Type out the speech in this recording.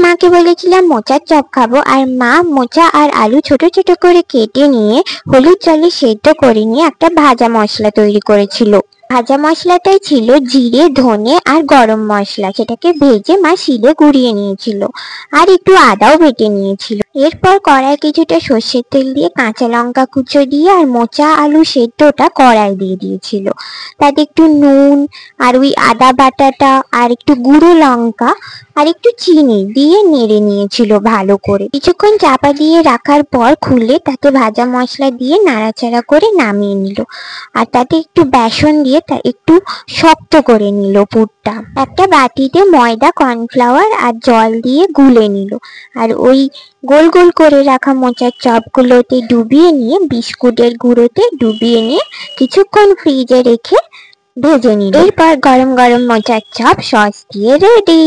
মাকে বলেছিলাম মোচার চপ খাবো, আর মা মোচা আর আলু ছোট ছোট করে কেটে নিয়ে হলুদ জলে সেদ্ধ করে নিয়ে একটা ভাজা মশলা তৈরি করেছিল। ভাজা মশলাটাই ছিল জিরে, ধনে আর গরম মশলা। সেটাকে ভেজে মা শিলে গুঁড়িয়ে নিয়েছিল, আর একটু আদাও বেটে নিয়েছিল। এরপর কড়াই কিছুটা সর্ষের তেল দিয়ে কাঁচা লঙ্কা কুচো দিয়ে আর মোচা আলু সেদ্ধটা কড়াই দিয়ে দিয়েছিল। তাতে একটু নুন আর ওই আদা বাটাটা আর একটু গুঁড়ো লঙ্কা আর একটু চিনি দিয়ে নেড়ে নিয়েছিল ভালো করে। কিছুক্ষণ চাপা দিয়ে রাখার পর খুলে তাতে ভাজা মশলা দিয়ে নাড়াচাড়া করে নামিয়ে নিল, আর তাতে একটু বেসন দিয়ে তা একটু শক্ত করে নিল পুরটা। একটা বাটিতে ময়দা, কর্নফ্লাওয়ার আর জল দিয়ে গুলে নিল, আর ওই গোল গোল করে রাখা মোচার চপগুলোতে ডুবিয়ে নিয়ে বিস্কুটের গুঁড়োতে ডুবিয়ে নিয়ে কিছুক্ষণ ফ্রিজে রেখে ভেজে নিল। এরপর গরম গরম মোচার চপ সস দিয়ে রেডি।